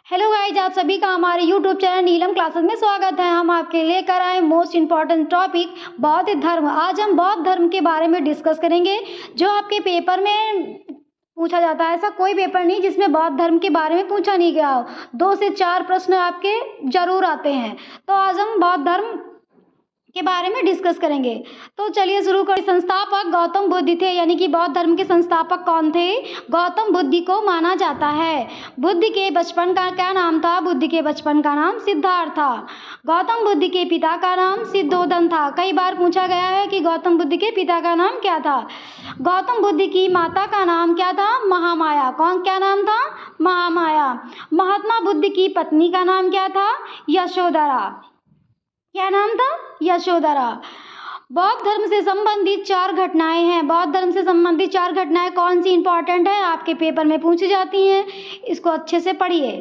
Hello guys, आप सभी का हमारे यूट्यूब चैनल नीलम क्लासेस में स्वागत है। हम आपके लेकर आए मोस्ट इम्पॉर्टेंट टॉपिक बौद्ध धर्म। आज हम बौद्ध धर्म के बारे में डिस्कस करेंगे जो आपके पेपर में पूछा जाता है। ऐसा कोई पेपर नहीं जिसमें बौद्ध धर्म के बारे में पूछा नहीं गया हो। 2 से 4 प्रश्न आपके जरूर आते हैं। तो आज हम बौद्ध धर्म के बारे में डिस्कस करेंगे। तो चलिए शुरू करें। संस्थापक गौतम बुद्ध थे, यानी कि बौद्ध धर्म के संस्थापक कौन थे? गौतम बुद्ध को माना जाता है। बुद्ध के बचपन का क्या नाम था? बुद्ध के बचपन का नाम सिद्धार्थ था। गौतम बुद्ध के पिता का नाम सिद्धोधन था। कई बार पूछा गया है कि गौतम बुद्ध के पिता का नाम क्या था। गौतम बुद्ध की माता का नाम क्या था? महामाया। कौन, क्या नाम था? महामाया। महात्मा बुद्ध की पत्नी का नाम क्या था? यशोधरा। क्या नाम था? यशोधरा। बौद्ध धर्म से संबंधित 4 घटनाएं हैं। बौद्ध धर्म से संबंधित 4 घटनाएं कौन सी इंपॉर्टेंट है, आपके पेपर में पूछी जाती हैं। इसको अच्छे से पढ़िए।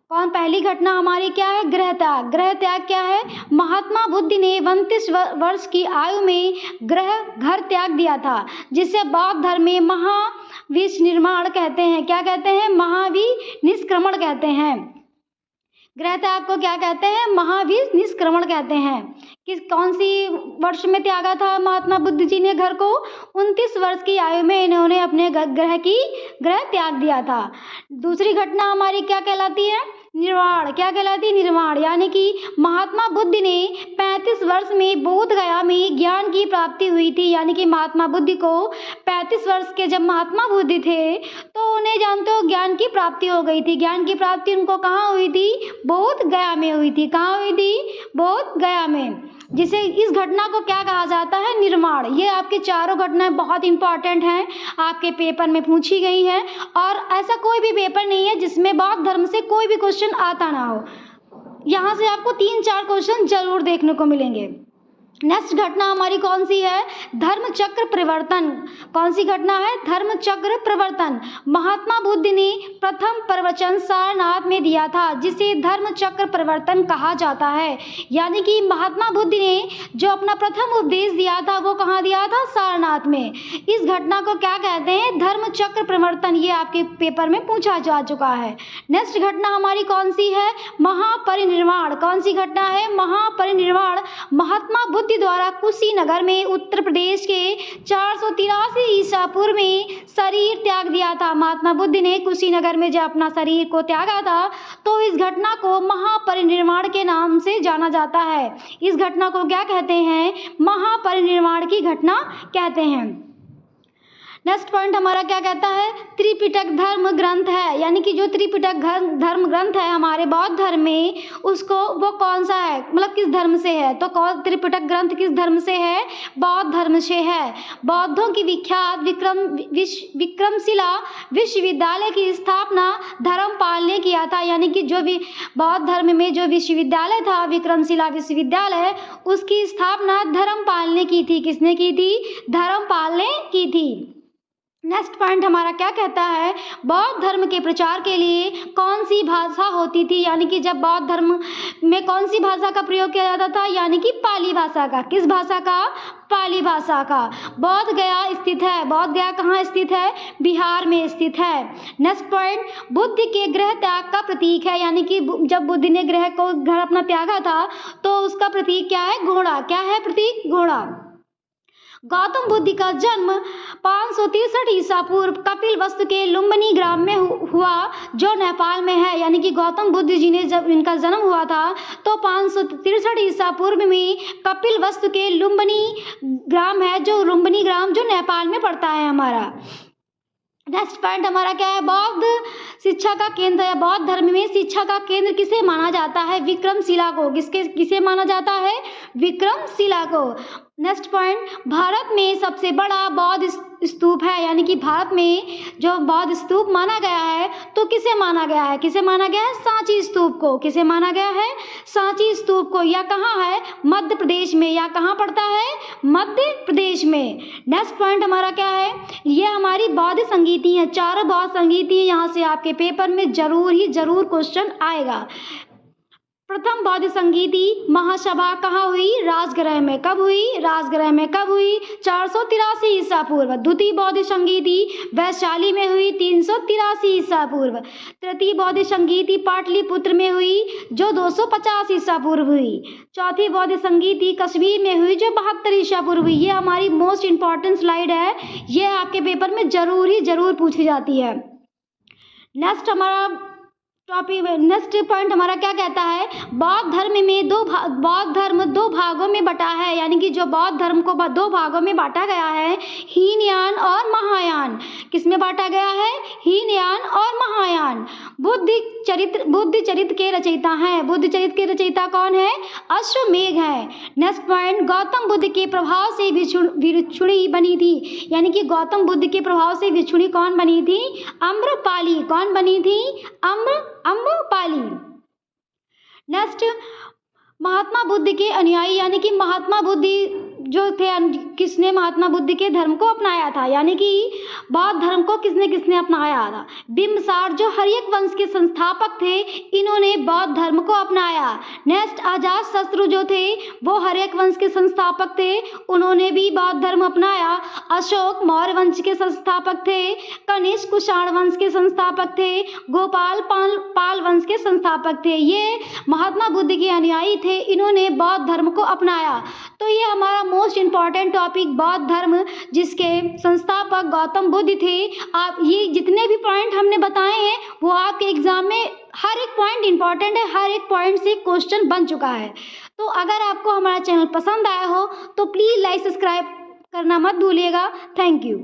कौन, पहली घटना हमारी क्या है? गृह त्याग। गृह त्याग क्या है? महात्मा बुद्ध ने 29 वर्ष की आयु में घर त्याग दिया था, जिसे बौद्ध धर्म में महाविनिर्वाण कहते हैं। क्या कहते हैं? महाविनिष्क्रमण कहते हैं। गृह त्याग को क्या कहते हैं? महाविनिष्क्रमण कहते हैं। कौन सी वर्ष में त्यागा था महात्मा बुद्ध जी ने घर को? 29 वर्ष की आयु में इन्होंने अपने गृह त्याग दिया था। दूसरी घटना हमारी क्या कहलाती है? निर्वाण। क्या कहलाती है? निर्वाण। यानी कि महात्मा बुद्ध ने 35 वर्ष में बोध गया में ज्ञान की प्राप्ति हुई थी। यानी कि महात्मा बुद्ध को 35 वर्ष के जब महात्मा बुद्ध थे तो उन्हें जानते हो ज्ञान की प्राप्ति हो गई थी। ज्ञान की प्राप्ति उनको कहाँ हुई थी? बोध गया में हुई थी। कहाँ हुई थी? बोध गया में। जिसे इस घटना को क्या कहा जाता है? निर्वाण। ये आपके चारों घटनाएं बहुत इंपॉर्टेंट हैं, आपके पेपर में पूछी गई है। और ऐसा कोई भी पेपर नहीं है जिसमें बौद्ध धर्म से कोई भी क्वेश्चन आता ना हो। यहाँ से आपको 3-4 क्वेश्चन जरूर देखने को मिलेंगे। नेक्स्ट घटना हमारी कौन सी है? धर्म चक्र परिवर्तन। कौन सी घटना है? धर्म चक्र परिवर्तन। महात्मा बुद्ध ने प्रथम प्रवचन सारनाथ में दिया था, जिसे धर्म चक्र परिवर्तन कहा जाता है। यानी कि महात्मा बुद्ध ने जो अपना प्रथम उपदेश दिया था वो कहाँ दिया था? सारनाथ में। इस घटना को क्या कहते हैं? धर्म चक्र परिवर्तन। ये आपके पेपर में पूछा जा चुका है। नेक्स्ट घटना हमारी कौन सी है? महापरिनिर्वाण। कौन सी घटना है? महापरिनिर्वाण। महात्मा बुद्ध द्वारा कुशीनगर में उत्तर प्रदेश के 483 ईसा पूर्व में शरीर त्याग दिया था। महात्मा बुद्ध ने कुशीनगर में जब अपना शरीर को त्यागा था तो इस घटना को महापरिनिर्वाण के नाम से जाना जाता है। इस घटना को क्या कहते हैं? महापरिनिर्वाण की घटना कहते हैं। नेक्स्ट पॉइंट हमारा क्या कहता है? त्रिपिटक धर्म ग्रंथ है। यानी कि जो त्रिपिटक धर्म ग्रंथ है हमारे बौद्ध धर्म में, उसको वो कौन सा है, मतलब किस धर्म से है? तो कौन त्रिपिटक ग्रंथ किस धर्म से है? बौद्ध धर्म से है। बौद्धों की विख्यात विक्रमशिला विश्वविद्यालय की स्थापना धर्मपाल ने किया था। यानी कि जो भी बौद्ध धर्म में जो विश्वविद्यालय था विक्रमशिला विश्वविद्यालय, उसकी स्थापना धर्मपाल ने की थी। किसने की थी? धर्मपाल ने की थी। नेक्स्ट पॉइंट हमारा क्या कहता है? बौद्ध धर्म के प्रचार के लिए कौन सी भाषा होती थी? यानी कि जब बौद्ध धर्म में कौन सी भाषा का प्रयोग किया जाता था? यानी कि पाली भाषा का। किस भाषा का? पाली भाषा का। बोध गया स्थित है। बोध गया कहाँ स्थित है? बिहार में स्थित है। नेक्स्ट पॉइंट, बुद्ध के गृह त्याग का प्रतीक है। यानी कि जब बुद्ध ने घर अपना त्यागा था तो उसका प्रतीक क्या है? घोड़ा। क्या है प्रतीक? घोड़ा। गौतम बुद्ध का जन्म 563 ईसा पूर्व कपिलवस्तु के लुम्बिनी ग्राम में हुआ, जो नेपाल में है। यानी कि गौतम बुद्ध जी ने जब इनका जन्म हुआ था तो 563 ईसा पूर्व में कपिलवस्तु के लुम्बिनी ग्राम है, जो लुम्बिनी ग्राम जो नेपाल में पड़ता है हमारा। नेक्स्ट पॉइंट हमारा क्या है? बौद्ध शिक्षा का केंद्र है। बौद्ध धर्म में शिक्षा का केंद्र किसे माना जाता है? विक्रमशिला को। किसे माना जाता है? विक्रमशिला को। नेक्स्ट पॉइंट, भारत में सबसे बड़ा बौद्ध स्तूप है। यानी कि भारत में जो बौद्ध स्तूप माना गया है तो किसे माना गया है? किसे माना गया है? सांची स्तूप को। किसे माना गया है? सांची स्तूप को। यह कहाँ है? मध्य प्रदेश में। या कहाँ पड़ता है? मध्य प्रदेश में। नेक्स्ट पॉइंट हमारा क्या है? ये हमारी बौद्ध संगीति है। 4 बौद्ध संगीति। यहाँ से आपके पेपर में जरूर क्वेश्चन आएगा। प्रथम बौद्ध संगीति महासभा कहाँ हुई? राजगृह में। कब हुई? राजगृह में। कब हुई? 483 ईसा पूर्व। द्वितीय बौद्ध संगीति वैशाली में हुई 383 ईसा पूर्व। तृतीय बौद्ध संगीति पाटलिपुत्र में हुई जो 250 ईसा पूर्व हुई। चौथी बौद्ध संगीति कश्मीर में हुई जो 72 ईसा पूर्व हुई। ये हमारी मोस्ट इंपॉर्टेंट स्लाइड है, ये आपके पेपर में जरूर पूछी जाती है। नेक्स्ट हमारा टॉपिक, नेक्स्ट पॉइंट हमारा क्या कहता है? बौद्ध धर्म में बौद्ध धर्म दो भागों में बटा है, यानी कि जो बौद्ध धर्म को दो भागों में बांटा गया है, हीनयान और महायान। किसमें बांटा गया है? हीनयान और महायान। बुद्ध चरित्र के रचयिता हैं। बुद्ध चरित्र के रचयिता कौन है? अश्वमेध है। नेक्स्ट पॉइंट, गौतम बुद्ध के प्रभाव से भिक्षुणी बनी थी, यानी कि गौतम बुद्ध के प्रभाव से भिक्षुणी कौन बनी थी? आम्रपाली। कौन बनी थी? आम्रपाली। नेक्स्ट, महात्मा बुद्ध के अनुयायी, यानी कि महात्मा बुद्ध जो थे, किसने महात्मा बुद्ध के धर्म को अपनाया था, यानी कि बौद्ध धर्म को किसने अपनाया था? बिंबिसार जो हर्यक वंश के संस्थापक थे, इन्होंने बौद्ध धर्म को अपनाया। नेक्स्ट, अजातशत्रु जो थे वो हर्यक वंश के संस्थापक थे, उन्होंने भी बौद्ध धर्म अपनाया। अशोक मौर्य वंश के संस्थापक थे। कनिष्क कुषाण वंश के संस्थापक थे। गोपाल पाल वंश के संस्थापक थे। ये महात्मा बुद्ध के अनुयायी थे, इन्होंने बौद्ध धर्म को अपनाया। तो ये हमारा मोस्ट इंपॉर्टेंट टॉपिक बौद्ध धर्म, जिसके संस्थापक गौतम बुद्ध थे। आप ये जितने भी पॉइंट हमने बताए हैं वो आपके एग्जाम में हर एक पॉइंट इंपॉर्टेंट है, हर एक पॉइंट से क्वेश्चन बन चुका है। तो अगर आपको हमारा चैनल पसंद आया हो तो प्लीज़ लाइक सब्सक्राइब करना मत भूलिएगा। Thank you.